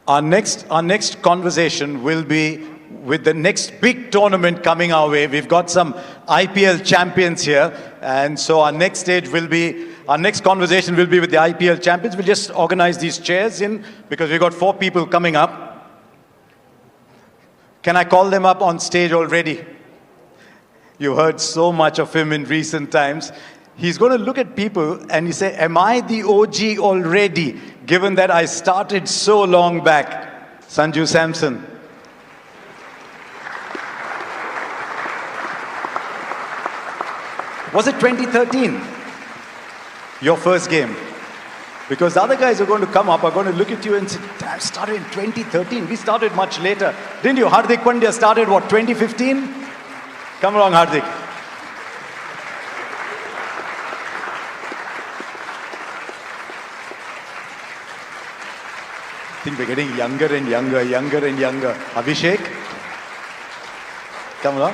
Our next conversation will be with the next big tournament coming our way. We've got some IPL champions here, and so our next conversation will be with the IPL champions. We'll just organize these chairs in because we've got 4 people coming up. Can I call them up on stage already? You heard so much of him in recent times. He's going to look at people and he say, am I the OG already, given that I started so long back? Sanju Samson. Was it 2013? Your first game? Because the other guys are going to come up, are going to look at you and say, I started in 2013. We started much later. Didn't you? Hardik Pandya started, what, 2015? Come along, Hardik. I think we're getting younger and younger. Abhishek, come along.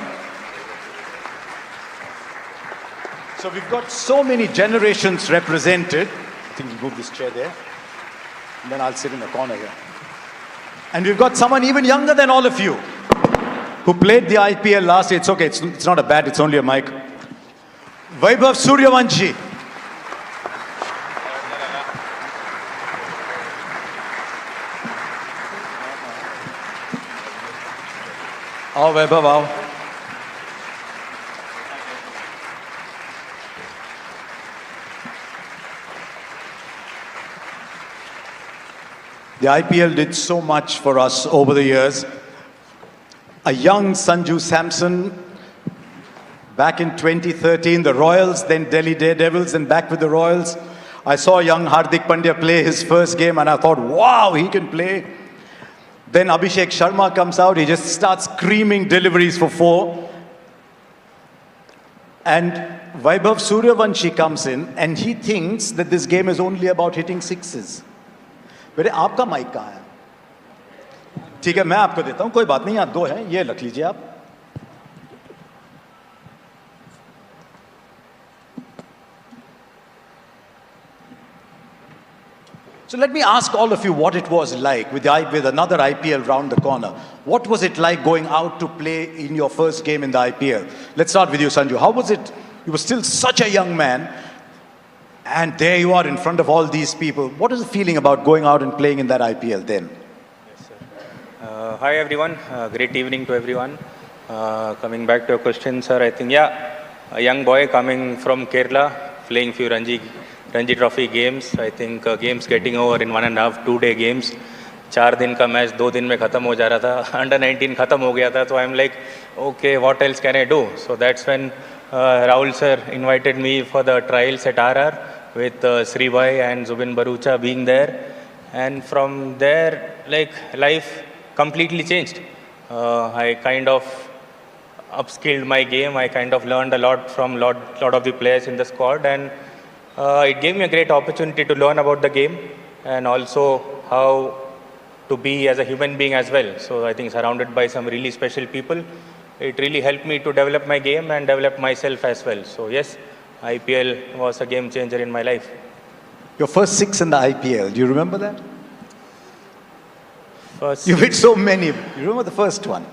So we've got so many generations represented. I think we'll move this chair there. And then I'll sit in the corner here. And we've got someone even younger than all of you who played the IPL last year. It's okay, it's not a bat, it's only a mic. Vaibhav Suryavanshi. आओ वैभव आओ. The IPL did so much for us over the years. A young Sanju Samson, back in 2013, the Royals, then Delhi Daredevils, and back with the Royals. I saw young Hardik Pandya play his first game and I thought, wow, he can play. Then Abhishek Sharma comes out, he just starts screaming deliveries for 4. And Vaibhav Suryavanshi comes in and he thinks that this game is only about hitting sixes. बेटे आपका mic कहाँ है? ठीक है, मैं आपको देता हूँ, कोई बात नहीं, यहाँ 2 हैं, ये रख लीजिए आप. So let me ask all of you what it was like with another IPL round the corner. What was it like going out to play in your first game in the IPL? Let's start with you, Sanju. How was it? You were still such a young man, and there you are in front of all these people. What is the feeling about going out and playing in that IPL then? Yes, sir. Hi, everyone. Great evening to everyone. Coming back to your question, sir, I think, a young boy coming from Kerala, playing few Ranji Trophy games. I think games getting over in 1.5, 2-day games. 4 दिन का match 2 दिन में खत्म हो जा रहा था. Under 19 खत्म हो गया था. So I'm like, okay, what else can I do? So that's when Rahul sir invited me for the trials at RR with Sri Bhai and Zubin Barucha being there. And from there, like, life completely changed. I kind of upskilled my game. I kind of learned a lot from lot of the players in the squad, and it gave me a great opportunity to learn about the game and also how to be as a human being as well. So I think surrounded by some really special people, it really helped me to develop my game and develop myself as well. So yes, IPL was a game changer in my life. Your first 6 in the IPL, do you remember that? First, you hit so many. You remember the first one?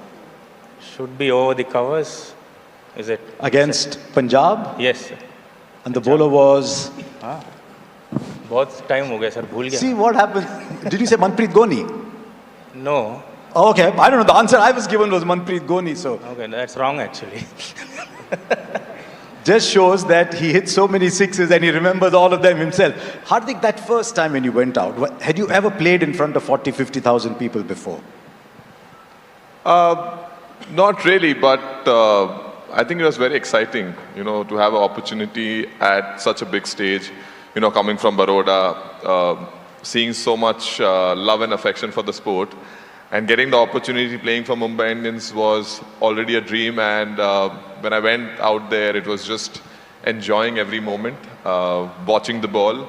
Should be over the covers, is it? Against Punjab? Yes, sir. And the bowler was? बहुत time हो गया sir, भूल गया. See what happened? Did you say Manpreet Goni? No. Oh, okay, I don't know. The answer I was given was Manpreet Goni. So okay, that's wrong actually. Just shows that he hit so many sixes and he remembers all of them himself. Hardik, that first time when you went out, had you ever played in front of 40, 50,000 people before? Not really, but I think it was very exciting, to have an opportunity at such a big stage, coming from Baroda, seeing so much love and affection for the sport, and getting the opportunity playing for Mumbai Indians was already a dream. And when I went out there, it was just enjoying every moment, watching the ball,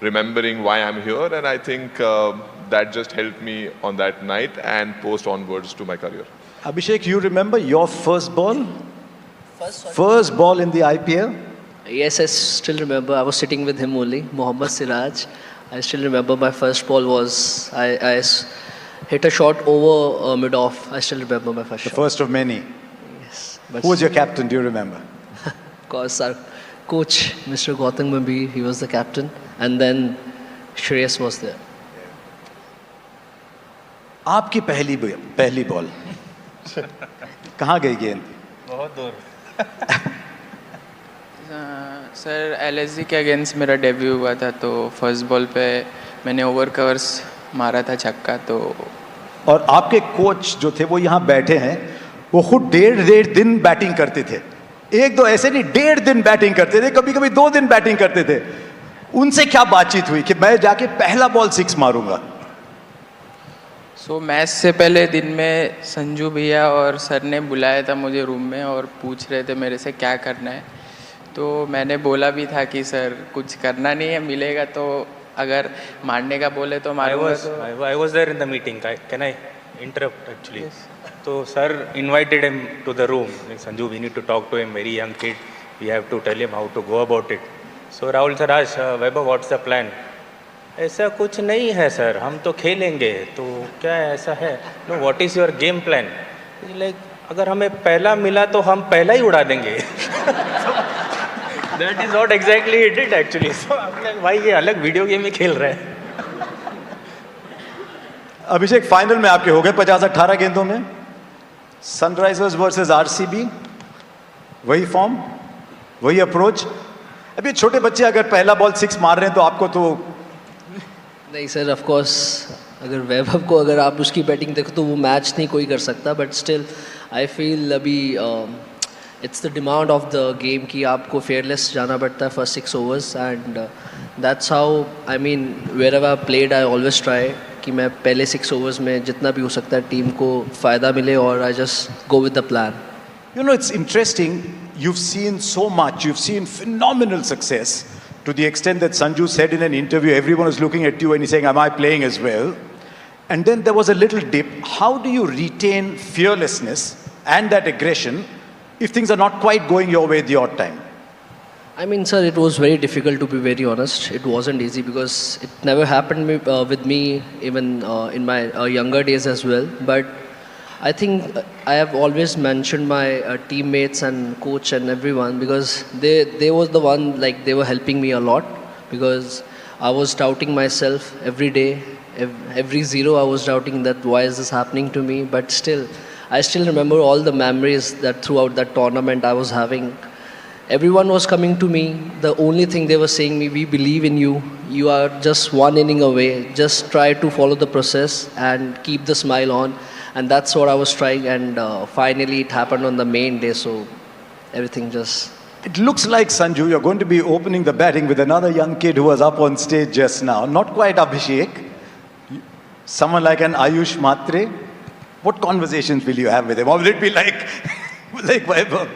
remembering why I'm here, and I think that just helped me on that night and post onwards to my career. Abhishek, you remember your first ball? First ball in the IPL? Yes, I still remember. I was sitting with him only, Mohammad Siraj. I still remember my first ball was, hit a shot over mid-off. I still remember my first The shot. first of many. Yes. But Who was your captain? Do you remember? of course, our coach, Mr. Gautam Gambhir, he was the captain. And then Shreyas was there. आपकी पहली ball कहाँ गई गेंद? बहुत दूर. Sir LSG के against मेरा debut हुआ था तो फर्स्ट बॉल पे मैंने ओवर कवर्स मारा था छक्का तो. और आपके कोच जो थे वो यहाँ बैठे हैं, वो खुद डेढ़ दिन बैटिंग करते थे. एक दो ऐसे नहीं, 1.5 दिन बैटिंग करते थे, कभी कभी 2 दिन बैटिंग करते थे. उनसे क्या बातचीत हुई कि मैं जाके पहला बॉल 6 मारूंगा? सो मैच से पहले दिन में संजू भैया और सर ने बुलाया था मुझे रूम में और पूछ रहे थे मेरे से क्या करना है. तो मैंने बोला भी था कि सर कुछ करना नहीं है, मिलेगा तो अगर मारने का बोले तो मारूंगा. तो I was there in the meeting. Can I interrupt actually? So sir invited him to the room. Like, Sanju, we need to talk to him. Very young kid. We have to tell him how to go about it. So Rahul sir asked, Vaibhav, what's the plan? ऐसा कुछ नहीं है sir, हम तो खेलेंगे. तो क्या ऐसा है? No, what is your game plan? Like, अगर हमें पहला मिला तो हम पहला ही उड़ा देंगे. That is not exactly it actually. So I'm like, भाई ये अलग वीडियो गेम ही खेल रहे हैं. अभिषेक, फाइनल में आपके हो गए 50-18 गेंदों में. सनराइजर्स वर्सेस आरसीबी, वही फॉर्म, वही अप्रोच. अभी छोटे बच्चे अगर पहला बॉल 6 मार रहे हैं तो आपको तो नहीं सर, ऑफ कोर्स अगर वैभव को अगर आप उसकी बैटिंग देखो तो वो मैच नहीं कोई कर सकता. बट स्टिल आई फील अभी it's the demand of the game कि आपको फेयरलेस जाना पड़ता है first 6 overs. And that's how I mean wherever I played I always try कि मैं पहले 6 ओवर्स में जितना भी हो सकता है टीम को फ़ायदा मिले और I just go with the plan. You know, it's interesting. You've seen so much. You've seen phenomenal success to the extent that Sanju said in an interview, everyone was looking at you and he's saying, am I playing as well? And then there was a little dip. How do you retain fearlessness and that aggression if things are not quite going your way the odd time? I mean, sir, it was very difficult to be very honest. It wasn't easy because it never happened with me even in my younger days as well. But I think I have always mentioned my teammates and coach and everyone because they was the one, like they were helping me a lot because I was doubting myself every day. Every zero I was doubting that why is this happening to me. But still, I still remember all the memories that throughout that tournament I was having. Everyone was coming to me. The only thing they were saying me, we believe in you. You are just one inning away. Just try to follow the process and keep the smile on. And that's what I was trying. And finally it happened on the main day. So everything just... It looks like, Sanju, you're going to be opening the batting with another young kid who was up on stage just now. Not quite Abhishek. Someone like an Ayush Matre. What conversations will you have with him? Or will it be like Vaibhav?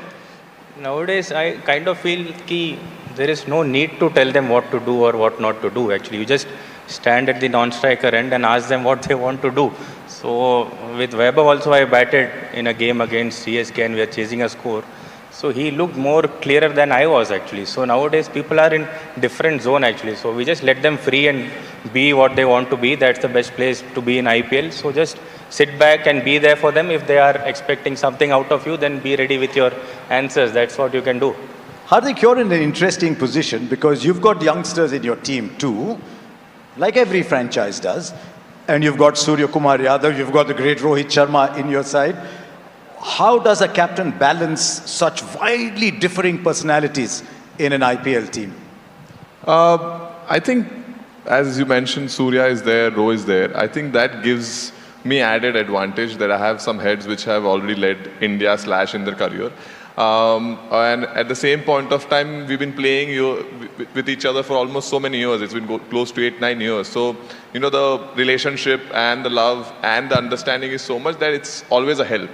Nowadays, I kind of feel that there is no need to tell them what to do or what not to do. Actually, you just stand at the non-striker end and ask them what they want to do. So with Vaibhav also, I batted in a game against CSK and we are chasing a score. So he looked more clearer than I was actually. So nowadays people are in different zone actually. So we just let them free and be what they want to be. That's the best place to be in IPL. So just sit back and be there for them. If they are expecting something out of you, then be ready with your answers. That's what you can do. Hardik, you're in an interesting position because you've got youngsters in your team too, like every franchise does. And you've got Surya Kumar Yadav, you've got the great Rohit Sharma in your side. How does a captain balance such widely differing personalities in an IPL team? I think, as you mentioned, Surya is there, Roh is there. I think that gives me added advantage that I have some heads which have already led India / in their career. And at the same point of time, we've been playing with each other for almost so many years. It's been close to 8-9 years. So, you know, the relationship and the love and the understanding is so much that it's always a help.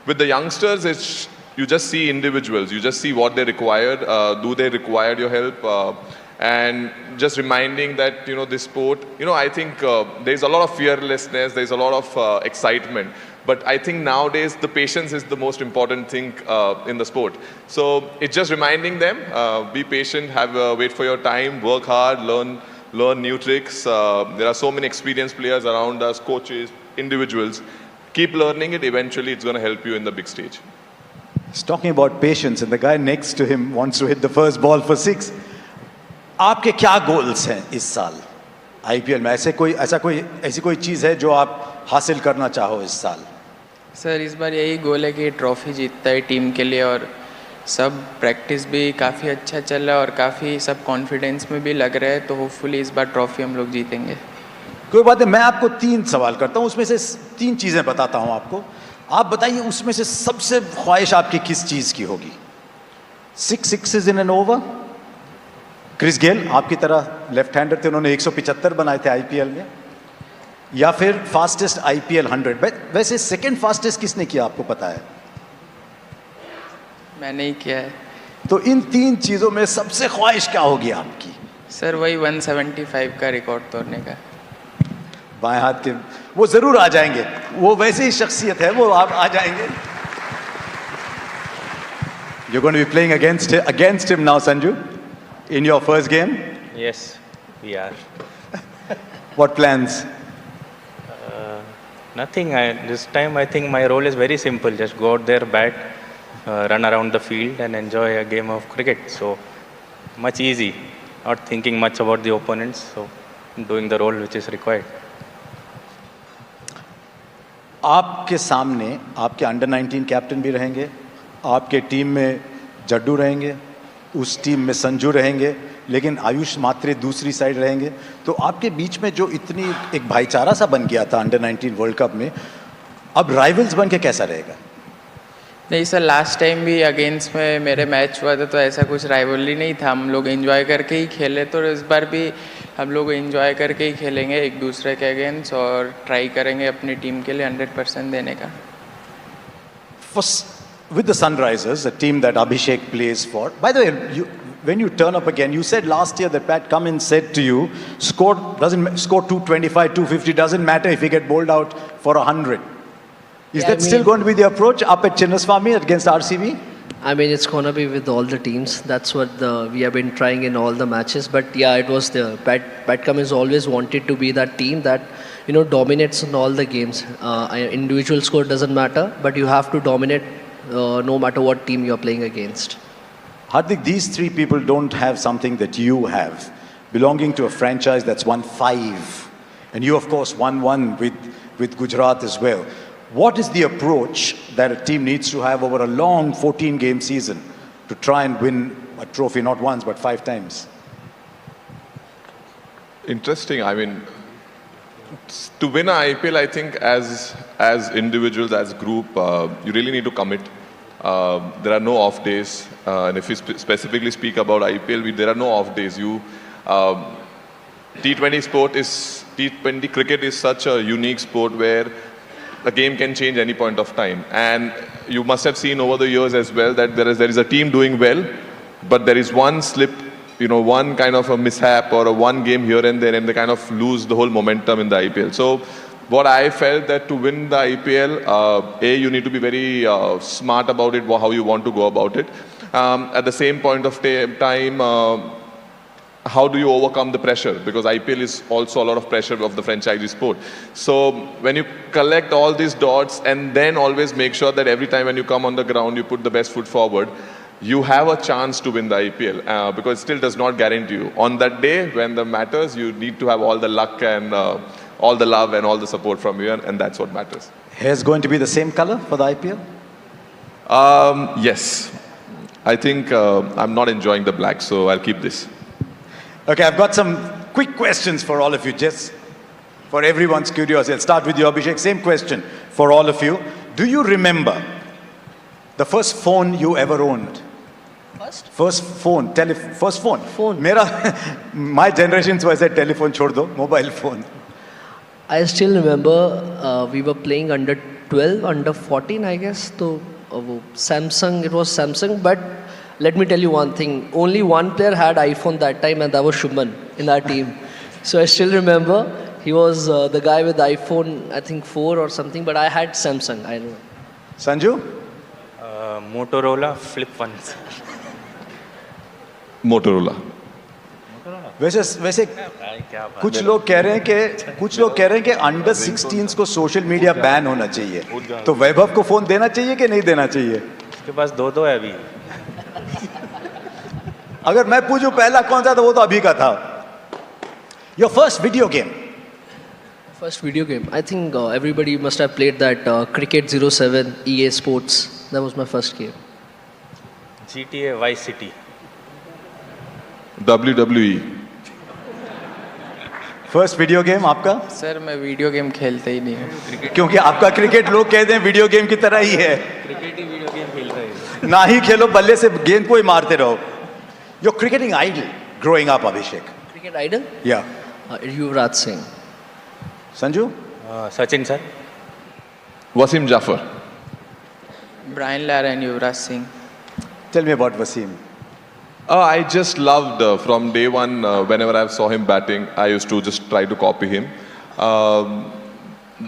With the youngsters, you just see individuals. You just see what they require. Do they require your help? And just reminding that, you know, this sport, you know, I think there's a lot of fearlessness. There's a lot of excitement. But I think nowadays the patience is the most important thing in the sport. So it's just reminding them, be patient, wait for your time, work hard, learn new tricks. There are so many experienced players around us, coaches, individuals. Keep learning it. Eventually, it's going to help you in the big stage. He's talking about patience, and the guy next to him wants to hit the first ball for 6. आपके क्या goals हैं इस साल IPL में? ऐसी कोई चीज़ है जो आप हासिल करना चाहो इस साल? सर इस बार यही गोल है कि ट्रॉफी जीतता है टीम के लिए, और सब प्रैक्टिस भी काफ़ी अच्छा चल रहा है और काफ़ी सब कॉन्फिडेंस में भी लग रहा है, तो होपफुली इस बार ट्रॉफी हम लोग जीतेंगे। कोई बात नहीं, मैं आपको 3 सवाल करता हूँ, उसमें से 3 चीज़ें बताता हूँ आपको। आप बताइए उसमें से सबसे ख्वाहिश आपकी किस चीज़ की होगी? 6 sixes in an over? Chris Gayle आपकी तरह लेफ्ट हैंडर थे, उन्होंने 175 बनाए थे IPL में, या फिर फास्टेस्ट IPL 100? वैसे सेकंड फास्टेस्ट किसने किया आपको पता है? मैंने ही किया है। तो इन 3 चीज़ों में सबसे ख्वाहिश क्या होगी आपकी? सर वही 175 का रिकॉर्ड तोड़ने का। बाएं हाथ के वो जरूर आ जाएंगे, वो वैसे ही शख्सियत है, वो आप आ जाएंगे। You're going to be playing against him now, Sanju, in your first game. Yes, we are. What plans? Nothing. This time I think my role is very simple. Just go out there, bat, run around the field and enjoy a game of cricket. So much easy. Not thinking much about the opponents. So doing the role which is required. आपके सामने आपके under 19 captain भी रहेंगे, आपके team में जड्डू रहेंगे, उस team में संजू रहेंगे, लेकिन आयुष मात्रे दूसरी साइड रहेंगे। तो आपके बीच में जो इतनी एक भाईचारा सा बन गया था अंडर 19 वर्ल्ड कप में, अब राइवल्स बन के कैसा रहेगा? नहीं सर, लास्ट टाइम भी अगेंस्ट में मेरे मैच हुआ था, तो ऐसा कुछ राइवलरी नहीं था, हम लोग एंजॉय करके ही खेले। तो इस बार भी हम लोग एंजॉय करके ही खेलेंगे एक दूसरे के अगेंस्ट, और ट्राई करेंगे अपनी टीम के लिए 100% देने का। With the Sunrisers, a team that Abhishek plays for. By the way, when you turn up again, you said last year that Pat Cummins said to you, score 225, 250, doesn't matter if you get bowled out for 100. Is that still going to be the approach up at Chinnaswamy against RCB? I mean, it's going to be with all the teams. That's what we have been trying in all the matches. But yeah, it was the Pat Cummins always wanted to be that team that, you know, dominates in all the games. Individual score doesn't matter, but you have to dominate no matter what team you're playing against. Hardik, these 3 people don't have something that you have, belonging to a franchise that's won 5. And you, of course, won 1 with Gujarat as well. What is the approach that a team needs to have over a long 14-game season to try and win a trophy, not once, but 5 times? Interesting. I mean, to win an IPL, I think as individuals, as group, you really need to commit. There are no off days, and if you specifically speak about IPL, there are no off days. T20 cricket is such a unique sport where the game can change any point of time, and you must have seen over the years as well that there is a team doing well, but there is one slip, one kind of a mishap or a one game here and there, and they kind of lose the whole momentum in the IPL. So what I felt that to win the IPL, you need to be very smart about it, how you want to go about it. At the same point of time, how do you overcome the pressure? Because IPL is also a lot of pressure of the franchise sport. So when you collect all these dots and then always make sure that every time when you come on the ground, you put the best foot forward, you have a chance to win the IPL, because it still does not guarantee you. On that day, when the matters, you need to have all the luck and all the love and all the support from you, and that's what matters. Hair's going to be the same color for the IPL? Yes. I think I'm not enjoying the black, so I'll keep this. Okay, I've got some quick questions for all of you, just for everyone's curiosity. I'll start with you, Abhishek. Same question for all of you. Do you remember the first phone you ever owned? First phone. First phone. My generation's was a telephone, chhod do, mobile phone. I still remember we were playing under 12, under 14, I guess. So Samsung, it was Samsung, but let me tell you one thing. Only one player had iPhone that time, and that was Shubman in our team. So I still remember he was the guy with iPhone, I think 4 or something, but I had Samsung. I don't know. Sanju? Motorola flip phones. Motorola. वैसे वैसे कुछ लोग कह रहे हैं कि under 16 को social media ban होना चाहिए, तो वैभव को फोन देना चाहिए कि नहीं देना चाहिए? उसके पास दो है अभी। अगर मैं पूछूं पहला कौन सा, तो वो तो अभी का था। Your first video game? First video game. I think everybody must have played that Cricket 07 EA Sports. That was my first game. GTA Vice City. WWE. First video game आपका? सर मैं वीडियो गेम खेलते ही नहीं हूँ। क्योंकि आपका cricket लोग कहते हैं वीडियो गेम की तरह ही है। क्रिकेट ही वीडियो गेम खेल रहे हैं। ना ही खेलो, बल्ले से गेंद को ही मारते रहो। Your cricketing idol growing up, Abhishek? Cricket idol? या Yuvraj Singh. Sanju? Sachin sir. Wasim Jafar. Brian Lara and Yuvraj Singh. Tell me about Wasim. I just loved from day one, whenever I saw him batting, I used to just try to copy him.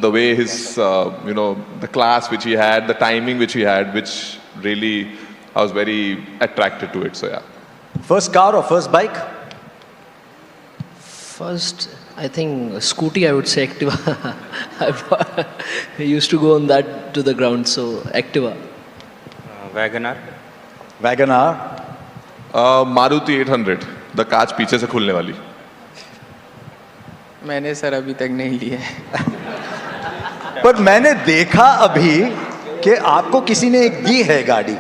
The way his, the class which he had, the timing which he had, which really, I was very attracted to it. So yeah. First car और first bike? First, I think scooty. I would say Activa. I used to go on that to the ground, so Activa. Wagner. WagonR? Maruti 800, the कांच पीछे से खुलने वाली। मैंने sir अभी तक नहीं लिया है। पर मैंने देखा अभी कि आपको किसी ने एक दी है गाड़ी,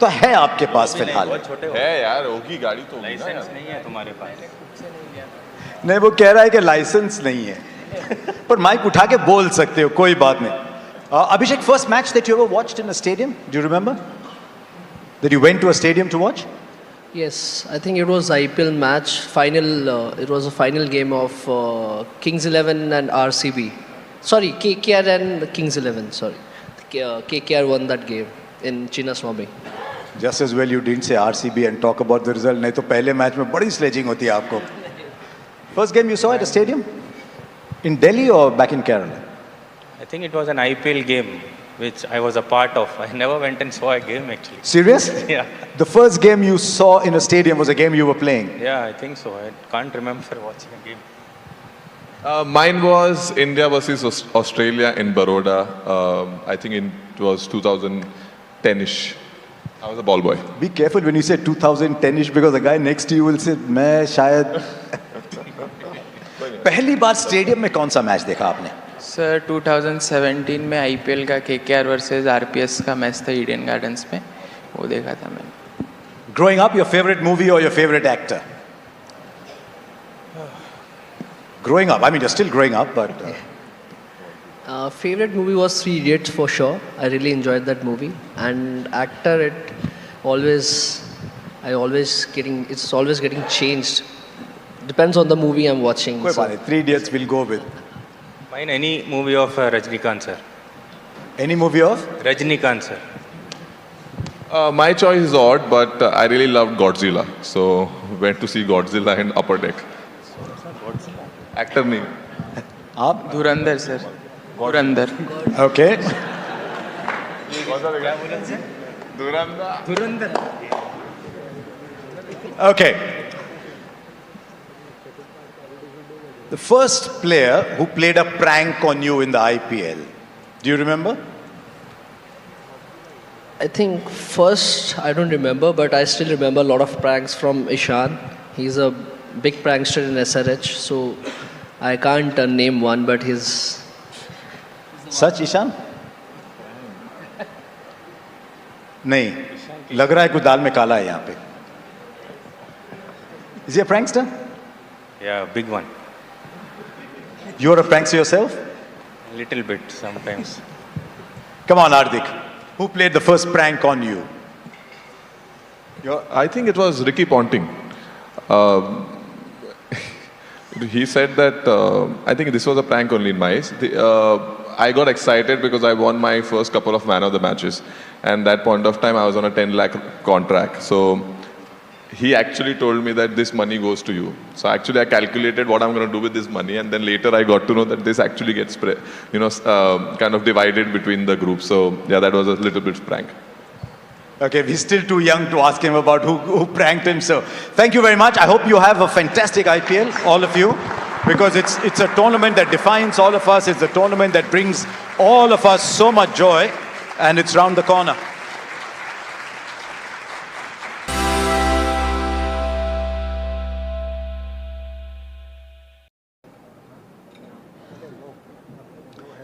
तो है आपके पास फिलहाल? बहुत छोटे हो। है यार, होगी गाड़ी तो होगी ना लाइसेंस यार। नहीं है तुम्हारे पास। नहीं, वो कह रहा है कि लाइसेंस नहीं है, पर माइक उठा के बोल सकते हो, कोई बात नहीं। Abhishek, first match that you ever watched in a stadium, do you remember? That you went to a stadium to watch? Yes, I think it was IPL match final. It was a final game of Kings 11 and RCB. Sorry, KKR and Kings 11. Sorry, KKR won that game in Chinnaswamy. Just as well you didn't say RCB and talk about the result. नहीं तो पहले match में बड़ी sledging होती है आपको। First game you saw at a stadium? In Delhi or back in Kerala? I think it was an IPL game which I was a part of. I never went and saw a game actually. Serious? Yeah. The first game you saw in a stadium was a game you were playing? Yeah, I think so. I can't remember watching a game. Mine was India versus Australia in Baroda. I think it was 2010ish. I was a ball boy. Be careful when you say 2010ish because the guy next to you will say मैं शायद। पहली बार stadium में कौन सा match देखा आपने? Sir 2017 में IPL का केकेआर वर्सेस आरपीएस का मैच था ईडन गार्डन्स में, वो देखा था मैंने। Growing up, your favorite movie or your favorite actor? Growing up, I mean you're still growing up, but Favorite movie was Three Idiots for sure. I really enjoyed that movie. And actor, it's always getting changed. Depends on the movie I'm watching. कोई so- बात नहीं, Three Idiots will go with. Mine any movie of Rajnikant sir. Any movie of? Rajnikant sir. My choice is odd, but I really loved Godzilla. So went to see Godzilla in Upper Deck. Actor name. आप? धुरंधर sir, Dhurandhar. Okay. Okay. The first player who played a prank on you in the IPL. Do you remember? I think first, I don't remember, but I still remember a lot of pranks from Ishan. He's a big prankster in SRH, so I can't name one, but he's सच ईशान? नहीं, लग रहा है कुछ दाल में काला है यहाँ पे। Is he a prankster? Yeah, big one. You're a prankster yourself? A little bit sometimes. Come on, Hardik. Who played the first prank on you? I think it was Ricky Ponting. He said that, I think this was a prank only in my eyes. I got excited because I won my first couple of man of the matches. And that point of time, I was on a 10 lakh contract. So he actually told me that this money goes to you. So actually I calculated what I'm going to do with this money. And then later I got to know that this actually gets, kind of divided between the group. So yeah, that was a little bit prank. Okay, we're still too young to ask him about who pranked him. So thank you very much. I hope you have a fantastic IPL, all of you, because it's a tournament that defines all of us. It's a tournament that brings all of us so much joy, and it's round the corner.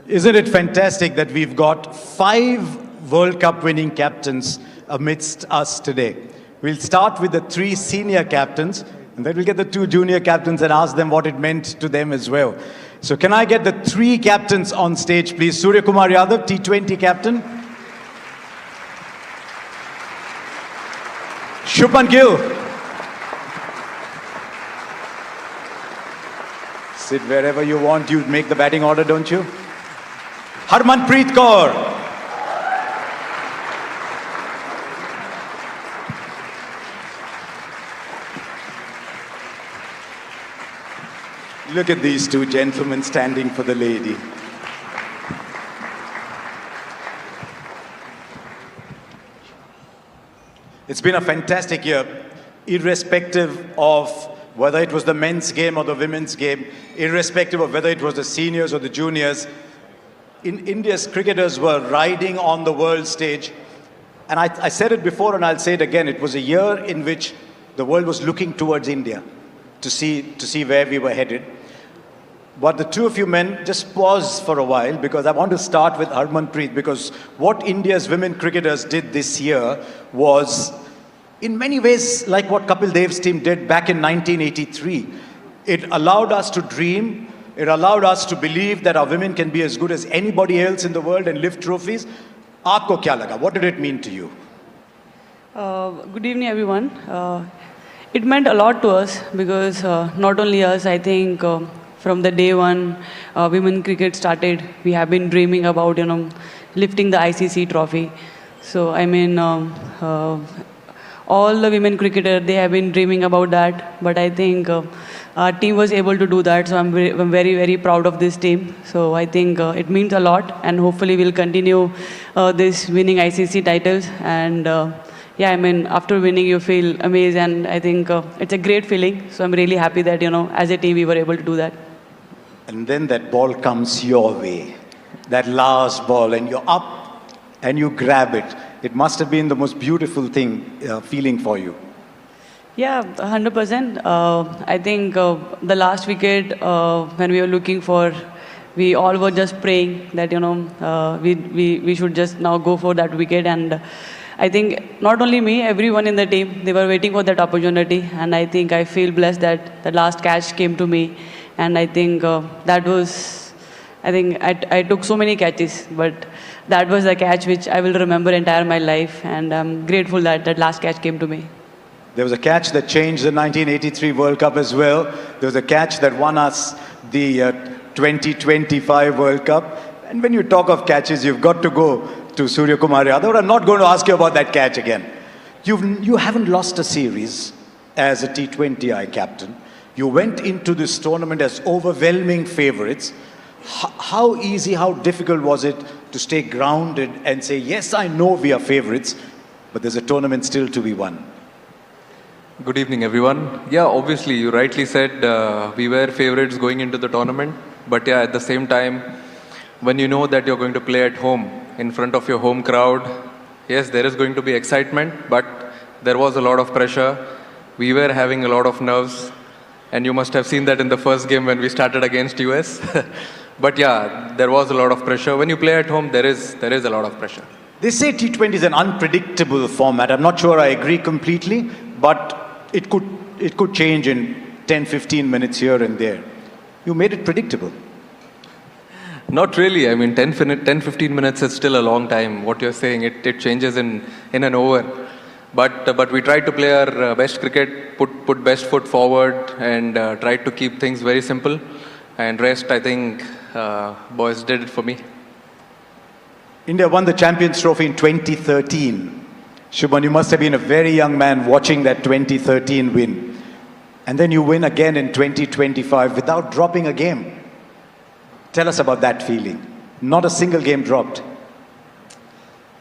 Isn't it fantastic that we've got 5 World Cup winning captains amidst us today? We'll start with the 3 senior captains, and then we'll get the 2 junior captains and ask them what it meant to them as well. So can I get the 3 captains on stage, please? Surya Kumar Yadav, T20 captain. Shubman Gill. Sit wherever you want. You make the batting order, don't you? Harmanpreet Kaur. Look at these 2 gentlemen standing for the lady. It's been a fantastic year, irrespective of whether it was the men's game or the women's game, irrespective of whether it was the seniors or the juniors. India's cricketers were riding on the world stage. And I said it before and I'll say it again. It was a year in which the world was looking towards India to see where we were headed. But the 2 of you men, just pause for a while, because I want to start with Harmanpreet, because what India's women cricketers did this year was, in many ways, like what Kapil Dev's team did back in 1983. It allowed us to dream. It allowed us to believe that our women can be as good as anybody else in the world and lift trophies. Aapko kya laga? What did it mean to you? Good evening, everyone. It meant a lot to us because not only us, I think from the day one women cricket started, we have been dreaming about, lifting the ICC trophy. So, I mean, all the women cricketers, they have been dreaming about that. But I think our team was able to do that. So I'm very, very proud of this team. So I think it means a lot. And hopefully we'll continue this winning ICC titles. And yeah, I mean, after winning, you feel amazed. And I think it's a great feeling. So I'm really happy that, as a team, we were able to do that. And then that ball comes your way. That last ball, and you're up and you grab it. It must have been the most beautiful feeling for you. Yeah, 100%. I think the last wicket, when we were looking for, we all were just praying that, we should just now go for that wicket. And I think not only me, everyone in the team, they were waiting for that opportunity. And I think I feel blessed that the last catch came to me. And I think that was, I took so many catches, but that was the catch which I will remember entire my life. And I'm grateful that that last catch came to me. There was a catch that changed the 1983 World Cup as well. There was a catch that won us the 2025 World Cup. And when you talk of catches, you've got to go to Surya Kumar Yadav. I'm not going to ask you about that catch again. You haven't lost a series as a T20I captain. You went into this tournament as overwhelming favorites. How easy, how difficult was it to stay grounded and say, yes, I know we are favorites, but there's a tournament still to be won? Good evening, everyone. Yeah, obviously, you rightly said we were favorites going into the tournament. But yeah, at the same time, when you know that you're going to play at home in front of your home crowd, yes, there is going to be excitement, but there was a lot of pressure. We were having a lot of nerves. And you must have seen that in the first game when we started against US. But yeah, there was a lot of pressure. When you play at home, there is a lot of pressure. They say T20 is an unpredictable format. I'm not sure I agree completely, but it could change in 10, 15 minutes here and there. You made it predictable. Not really. I mean, 10, 15 minutes is still a long time. What you're saying, it changes in an over. But we tried to play our best cricket, put best foot forward, and tried to keep things very simple. And rest, I think, boys did it for me. India won the Champions Trophy in 2013. Shubman, you must have been a very young man watching that 2013 win. And then you win again in 2025 without dropping a game. Tell us about that feeling. Not a single game dropped.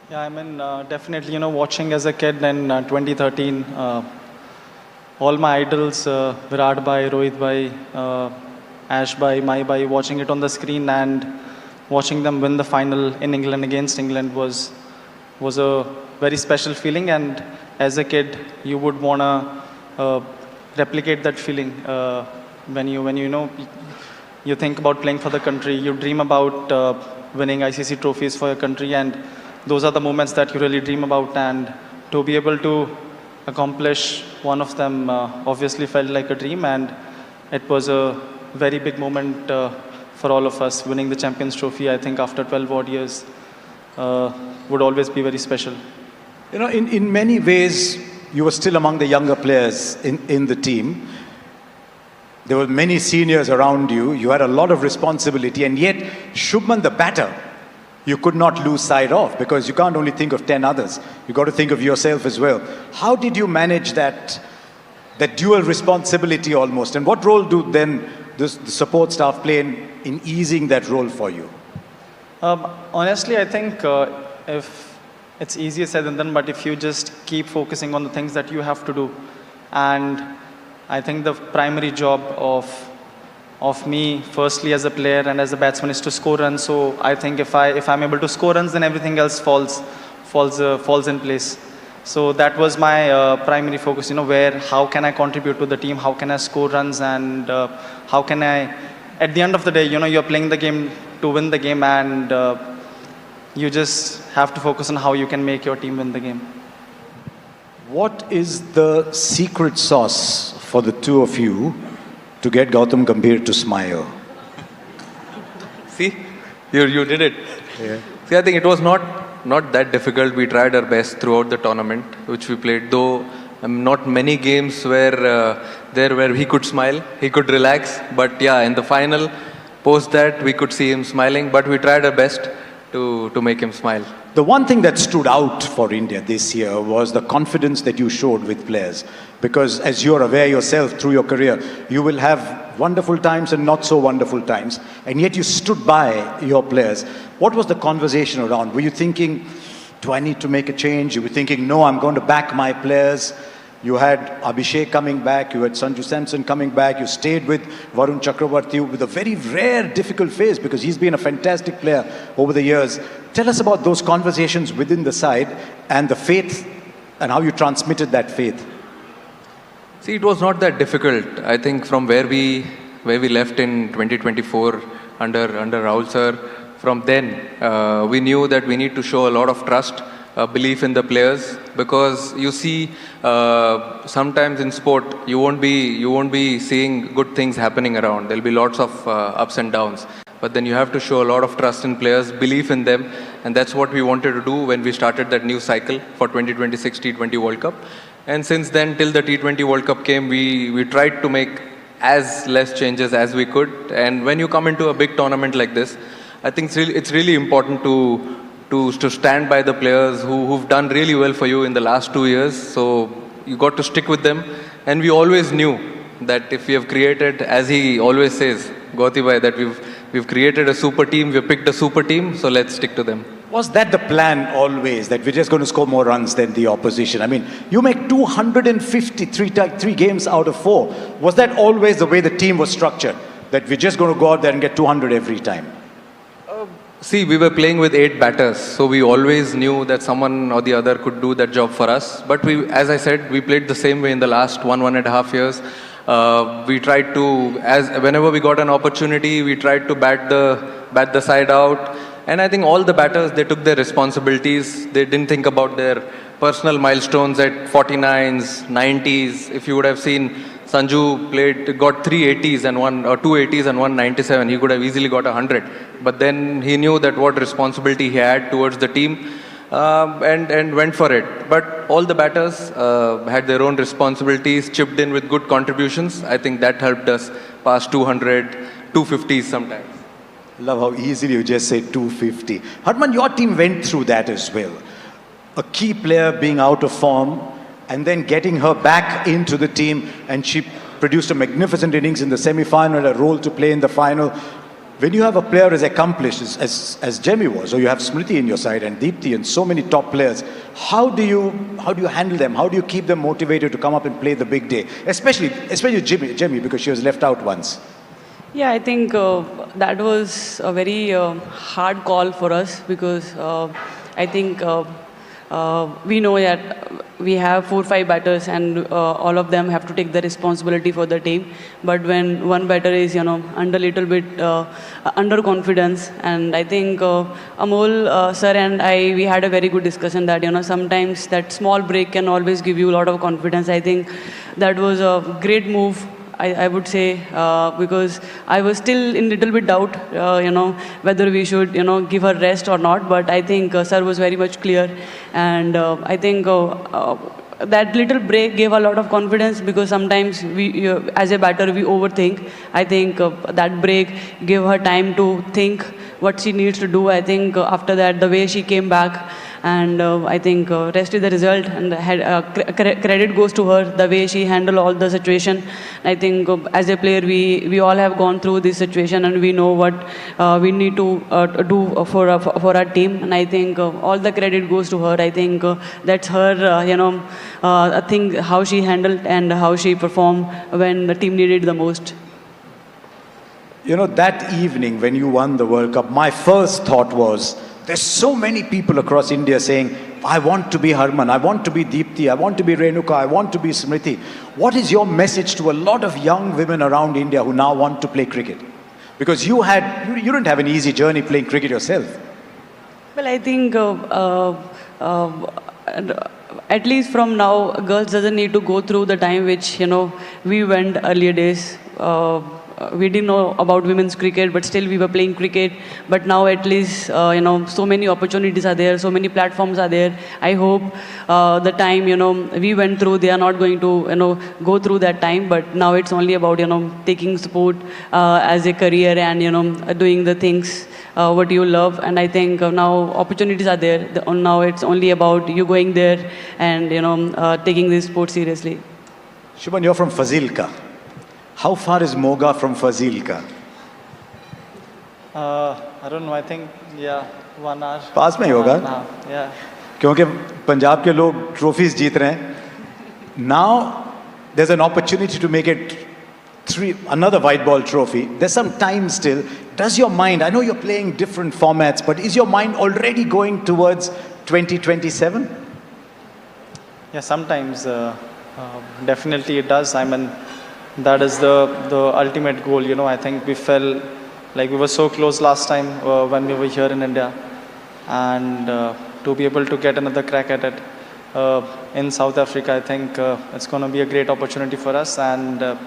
Yeah, I mean, definitely, watching as a kid in 2013, all my idols, Virat Bhai, Rohit Bhai, Ash Bhai, Mai Bhai, watching it on the screen and watching them win the final in England against England was a very special feeling. And as a kid, you would wanna replicate that feeling when you think about playing for the country. You dream about winning ICC trophies for your country, and those are the moments that you really dream about. And to be able to accomplish one of them obviously felt like a dream, and it was a very big moment for all of us. Winning the Champions Trophy, I think, after 12 odd years would always be very special. In many ways, you were still among the younger players in the team. There were many seniors around you. You had a lot of responsibility, and yet Shubman, the batter, you could not lose sight of, because you can't only think of 10 others. You got to think of yourself as well. How did you manage that dual responsibility almost? And what role do then the support staff play in easing that role for you? Honestly, I think if it's easier said than done, but if you just keep focusing on the things that you have to do, and I think the primary job of me, firstly as a player and as a batsman, is to score runs. So I think if I'm able to score runs, then everything else falls in place. So that was my primary focus. How can I contribute to the team? How can I score runs? And how can I, at the end of the day, you're playing the game to win the game, and you just have to focus on how you can make your team win the game. What is the secret sauce for the two of you to get Gautam Gambhir to smile? See, you did it. Yeah. See, I think it was not that difficult. We tried our best throughout the tournament, which we played, though not many games where he could smile, he could relax. But yeah, in the final, post that, we could see him smiling, but we tried our best to make him smile. The one thing that stood out for India this year was the confidence that you showed with players. Because as you're aware yourself through your career, you will have wonderful times and not so wonderful times. And yet you stood by your players. What was the conversation around? Were you thinking, do I need to make a change? You were thinking, no, I'm going to back my players. You had Abhishek coming back, you had Sanju Samson coming back, you stayed with Varun Chakravarti with a very rare, difficult phase, because he's been a fantastic player over the years. Tell us about those conversations within the side and the faith, and how you transmitted that faith. See, it was not that difficult. I think from where we left in 2024 under Rahul sir, from then we knew that we need to show a lot of trust, belief in the players, because you see sometimes in sport you won't be seeing good things happening around. There'll be lots of ups and downs, but then you have to show a lot of trust in players, belief in them, and that's what we wanted to do when we started that new cycle for 2026 T20 World Cup. And since then, till the T20 World Cup came, we tried to make as less changes as we could. And when you come into a big tournament like this, I think it's really important to stand by the players who've done really well for you in the last 2 years. So you got to stick with them. And we always knew that if we have created, as he always says, Gauti bhai, that we've created a super team, we've picked a super team, so let's stick to them. Was that the plan always, that we're just going to score more runs than the opposition? I mean, you make 253 games out of 4. Was that always the way the team was structured? That we're just going to go out there and get 200 every time? See, we were playing with 8 batters, so we always knew that someone or the other could do that job for us. But as I said, we played the same way in the last 1.5 years. We tried to, whenever we got an opportunity, we tried to bat the side out. And I think all the batters, they took their responsibilities. They didn't think about their personal milestones at 49s, 90s. If you would have seen, Sanju got 3 80s and 2 80s and 1 97. He could have easily got 100. But then he knew that what responsibility he had towards the team, and went for it. But all the batters had their own responsibilities, chipped in with good contributions. I think that helped us pass 200, 250s sometimes. Love how easily you just say 250. Harman, your team went through that as well. A key player being out of form and then getting her back into the team, and she produced a magnificent innings in the semi-final, a role to play in the final. when you have a player as accomplished as Jemmy was, or you have Smriti in your side and Deepthi and so many top players, how do you handle them? How do you keep them motivated to come up and play the big day? Especially Jemmy, because she was left out once. Yeah, I think that was a very hard call for us because I think we know that we have 4-5 batters and all of them have to take the responsibility for the team. But when one batter is, under little bit under confidence, and I think Amol sir and I, we had a very good discussion that, sometimes that small break can always give you a lot of confidence. I think that was a great move. I would say because I was still in little bit doubt, whether we should, give her rest or not. But I think sir was very much clear, and I think that little break gave a lot of confidence because sometimes we, as a batter, we overthink. I think that break gave her time to think what she needs to do. I think after that, the way she came back. And I think rest is the result, and credit goes to her, the way she handled all the situation. I think as a player, we all have gone through this situation, and we know what we need to do for our team. And I think all the credit goes to her. I think that's her, I think how she handled and how she performed when the team needed the most. That evening when you won the World Cup, my first thought was, there's so many people across India saying, I want to be Harman, I want to be Deepthi, I want to be Renuka, I want to be Smriti. What is your message to a lot of young women around India who now want to play cricket? Because you didn't have an easy journey playing cricket yourself. Well, I think at least from now, girls doesn't need to go through the time which, we went earlier days. We didn't know about women's cricket, but still we were playing cricket. But now at least, so many opportunities are there, so many platforms are there. I hope the time, we went through, they are not going to, go through that time. But now it's only about, taking sport as a career and, doing the things what you love. And I think now opportunities are there. Now it's only about you going there and, taking this sport seriously. Shubhan, you're from Fazilka. How far is Moga from Fazilka? I don't know, I think, 1 hour. पास में ही होगा? Yeah. क्योंकि पंजाब के लोग trophies जीत रहे हैं. Now there's an opportunity to make it another white ball trophy. There's some time still. Does your mind, I know you're playing different formats, but is your mind already going towards 2027? Yeah, sometimes definitely it does. I mean, that is the ultimate goal. I think we felt like we were so close last time when we were here in India, and to be able to get another crack at it in South Africa, I think it's going to be a great opportunity for us. And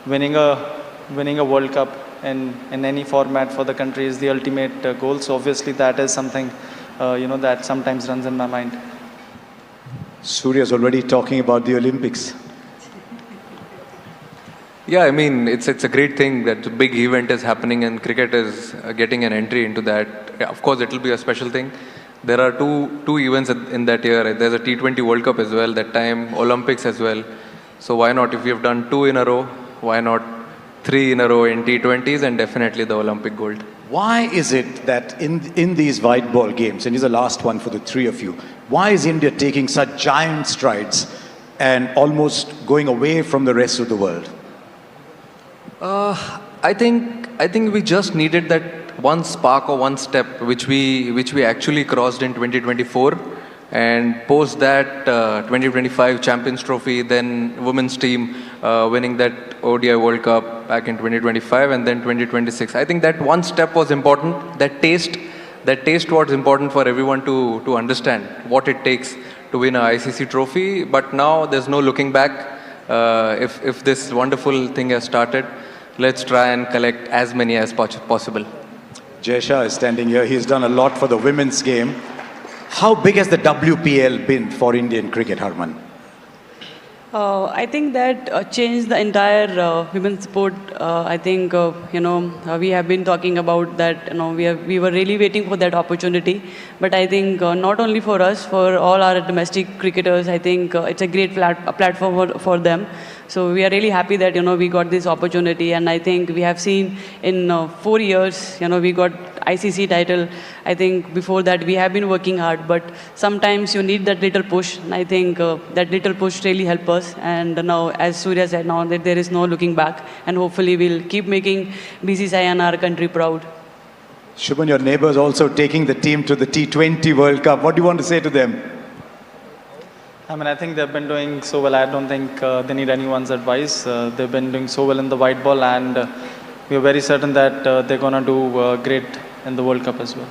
winning a World Cup in any format for the country is the ultimate goal. So obviously that is something that sometimes runs in my mind. Surya's already talking about the Olympics. Yeah, I mean, it's a great thing that a big event is happening and cricket is getting an entry into that. Yeah, of course, it will be a special thing. There are two events in that year. There's a T20 World Cup as well, that time, Olympics as well. So why not, if we have done 2 in a row, why not 3 in a row in T20s and definitely the Olympic gold. Why is it that in these white ball games, and this is the last one for the three of you, why is India taking such giant strides and almost going away from the rest of the world? I think we just needed that one spark or one step which we actually crossed in 2024, and post that 2025 Champions Trophy, then women's team winning that ODI World Cup back in 2025, and then 2026. I think that one step was important. That taste was important for everyone to understand what it takes to win a ICC trophy. But now there's no looking back. If this wonderful thing has started, let's try and collect as many as possible. Jaysha is standing here. He's done a lot for the women's game. How big has the WPL been for Indian cricket, Harman? I think that changed the entire women's sport. I think, we have been talking about that, we were really waiting for that opportunity. But I think not only for us, for all our domestic cricketers, I think it's a great platform for them. So we are really happy that, we got this opportunity. And I think we have seen in 4 years, we got ICC title. I think before that we have been working hard, but sometimes you need that little push. And I think that little push really helped us. And now, as Surya said, now that there is no looking back, and hopefully we'll keep making BCCI and our country proud. Shubman, your neighbors also taking the team to the T20 World Cup. What do you want to say to them? I mean, I think they've been doing so well. I don't think they need anyone's advice. They've been doing so well in the white ball, and we are very certain that they're going to do great in the World Cup as well.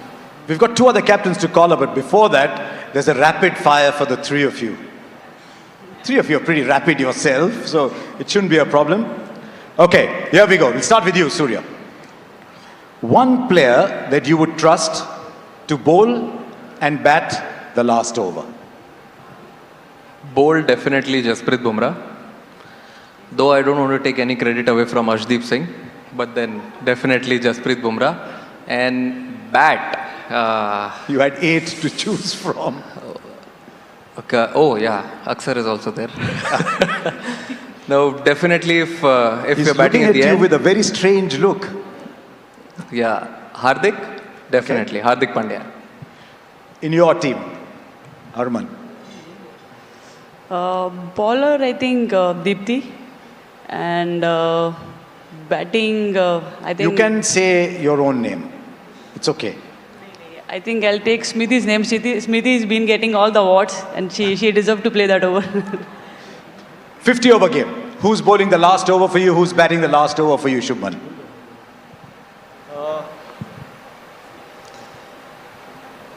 We've got 2 other captains to call up, but before that, there's a rapid fire for the 3 of you. 3 of you are pretty rapid yourself, so it shouldn't be a problem. Okay, here we go. We'll start with you, Surya. One player that you would trust to bowl and bat the last over. Bowl, definitely Jasprit Bumrah. Though I don't want to take any credit away from Arshdeep Singh, but then definitely Jasprit Bumrah. And bat. You had 8 to choose from. Okay. Oh yeah, Aksar is also there. No, definitely if He's you're batting looking at at the you end. with a very strange look. Yeah, Hardik, definitely. Hardik Pandya. In your team, Harman. Bowler, I think Deepti. And batting, I think... You can say your own name. It's okay. I think I'll take Smriti's name. Smriti's been getting all the awards, and she deserves to play that over. 50 over game. Who's bowling the last over for you? Who's batting the last over for you, Shubman?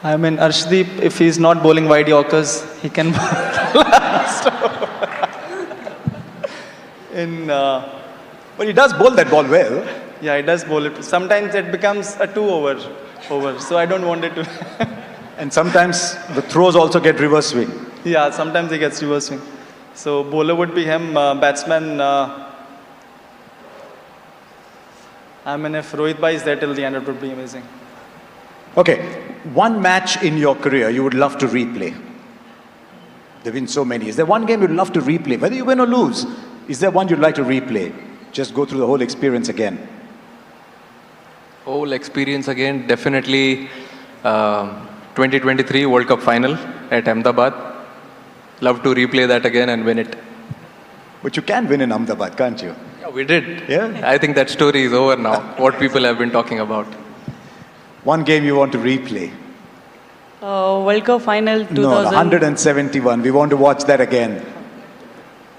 I mean, Arshdeep, if he's not bowling wide Yorkers, he can bowl last over. But he does bowl that ball well. Yeah, he does bowl it. Sometimes it becomes a 2 over, so I don't want it to. And sometimes the throws also get reverse swing. Yeah, sometimes he gets reverse swing. So bowler would be him, batsman. I mean, if Rohit Bhai is there till the end, it would be amazing. Okay, one match in your career you would love to replay. There have been so many. Is there one game you'd love to replay? Whether you win or lose, is there one you'd like to replay? Just go through the whole experience again. Whole experience again, definitely 2023 World Cup final at Ahmedabad. Love to replay that again and win it. But you can win in Ahmedabad, can't you? Yeah, we did. Yeah? I think that story is over now, what people have been talking about. One game you want to replay? World Cup final 2000. No, 171. We want to watch that again.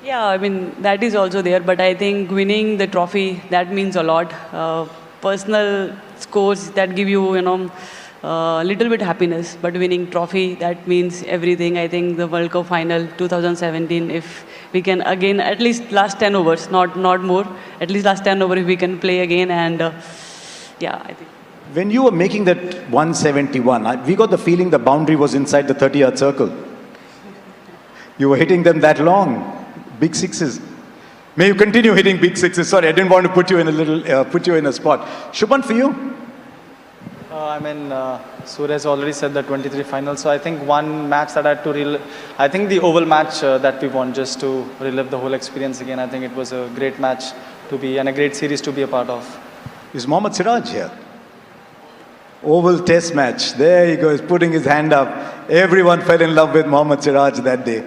Yeah, I mean, that is also there, but I think winning the trophy, that means a lot. Personal scores that give you, little bit happiness, but winning trophy, that means everything. I think the World Cup final 2017, if we can again, at least last 10 overs, not more, at least last 10 overs if we can play again, and yeah, I think. When you were making that 171, we got the feeling the boundary was inside the 30-yard circle. You were hitting them that long. Big sixes. May you continue hitting big sixes. Sorry, I didn't want to put you in a spot. Shubman, for you? I mean, Surya has already said the 23 final. So I think one match that I had to relive, I think the Oval match that we won, just to relive the whole experience again. I think it was a great match to be, and a great series to be a part of. Is Mohammad Siraj here? Oval Test match. There he goes, putting his hand up. Everyone fell in love with Mohammad Siraj that day.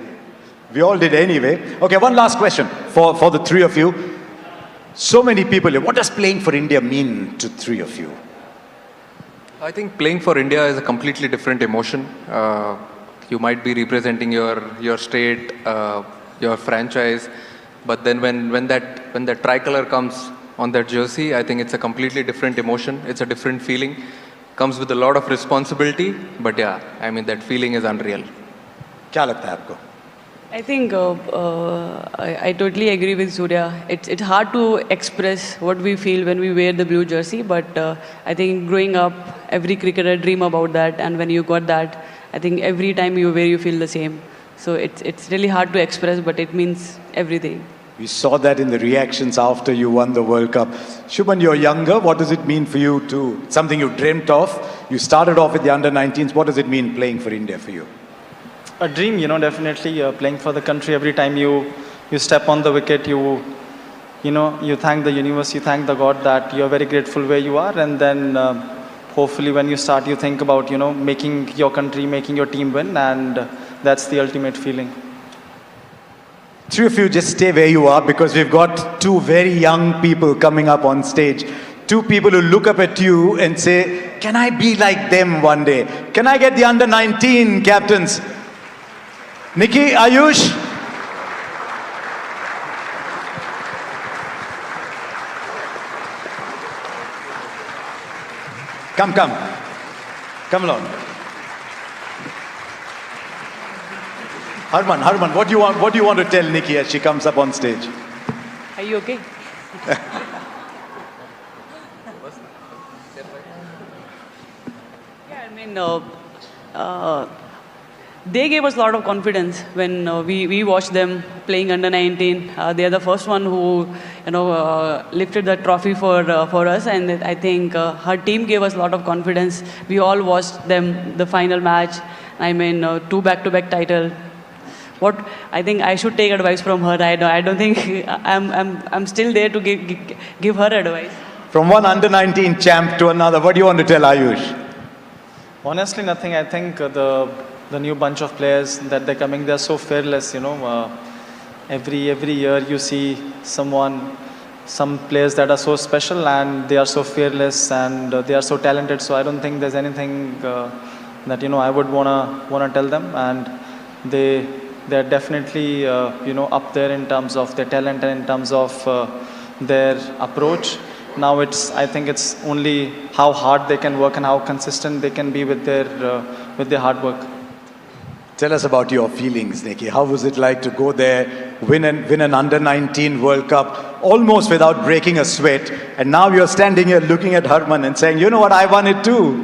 We all did anyway. Okay, one last question for the 3 of you. So many people here. What does playing for India mean to 3 of you? I think playing for India is a completely different emotion. You might be representing your state, your franchise, but then when that tricolor comes on that jersey, I think it's a completely different emotion. It's a different feeling. Comes with a lot of responsibility, but yeah, I mean that feeling is unreal. क्या लगता है आपको? I think I totally agree with Surya. It's hard to express what we feel when we wear the blue jersey, but I think growing up, every cricketer dream about that, and when you got that, I think every time you wear, you feel the same. So it's really hard to express, but it means everything. We saw that in the reactions after you won the World Cup. Shubman, you're younger. What does it mean for you to, something you dreamt of? You started off with the under-19s. What does it mean playing for India for you? A dream, definitely playing for the country. Every time you you step on the wicket, you thank the universe, you thank the God that you're very grateful where you are, and then hopefully when you start, you think about, making your country, making your team win, and that's the ultimate feeling. Three of you just stay where you are because we've got two very young people coming up on stage. Two people who look up at you and say, can I be like them one day? Can I get the under 19 captains? Nikki, Ayush? Come. Come along. Harman, what do you want to tell Nikki as she comes up on stage? Are you okay? Yeah, I mean, they gave us a lot of confidence when we watched them playing under 19. They are the first one who, lifted the trophy for us, and I think her team gave us a lot of confidence. We all watched them the final match. I mean, 2 back-to-back title. I think I should take advice from her. I don't think I'm still there to give her advice. From one under 19 champ to another, what do you want to tell Ayush? Honestly, nothing. I think the new bunch of players that they're coming, they're so fearless, Every year you see some players that are so special and they are so fearless and they are so talented. So I don't think there's anything that, I would wanna tell them. And they're definitely, up there in terms of their talent and in terms of their approach. Now I think it's only how hard they can work and how consistent they can be with their hard work. Tell us about your feelings, Nikki. How was it like to go there, win an under 19 World Cup, almost without breaking a sweat, and now you're standing here looking at Harman and saying, you know what, I won it too.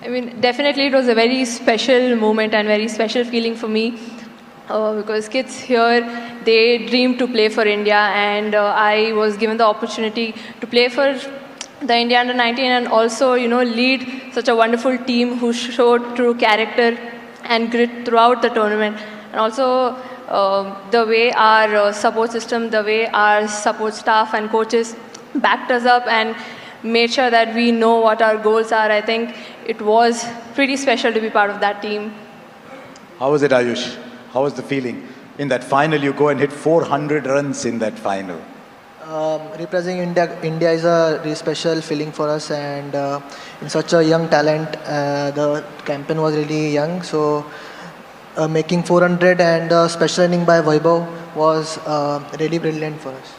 I mean, definitely it was a very special moment and very special feeling for me because kids here, they dream to play for India, and I was given the opportunity to play for the India under 19 and also, lead such a wonderful team who showed true character and grit throughout the tournament. And also the way our support system, the way our support staff and coaches backed us up and made sure that we know what our goals are. I think it was pretty special to be part of that team. How was it, Ayush? How was the feeling? In that final, you go and hit 400 runs in that final. Representing India is a really special feeling for us, and in such a young talent, the campaign was really young. So making 400 and special inning by Vaibhav was really brilliant for us.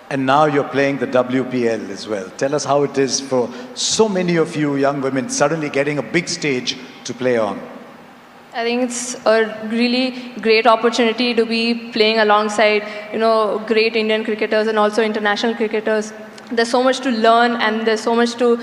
And now you're playing the WPL as well. Tell us how it is for so many of you young women suddenly getting a big stage to play on. I think it's a really great opportunity to be playing alongside, great Indian cricketers and also international cricketers. There's so much to learn and there's so much to,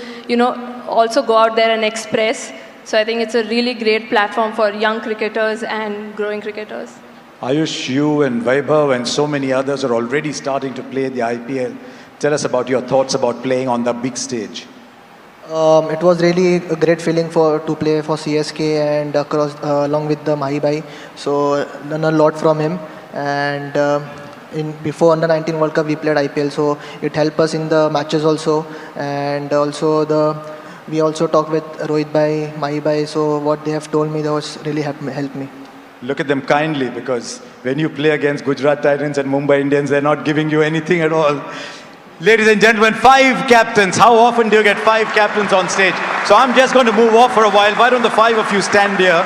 also go out there and express. So I think it's a really great platform for young cricketers and growing cricketers. Ayush, you and Vaibhav and so many others are already starting to play the IPL. Tell us about your thoughts about playing on the big stage. It was really a great feeling to play for CSK and along with the Mahi. So learned a lot from him, and before under 19 World Cup we played IPL, so it helped us in the matches also, and also we also talked with Rohit bhai, Mahi bhai, so what they have told me that was really helped me. Look at them kindly, because when you play against Gujarat Titans and Mumbai Indians, they're not giving you anything at all. Ladies and gentlemen, 5 captains. How often do you get 5 captains on stage? So I'm just going to move off for a while. Why don't the 5 of you stand here?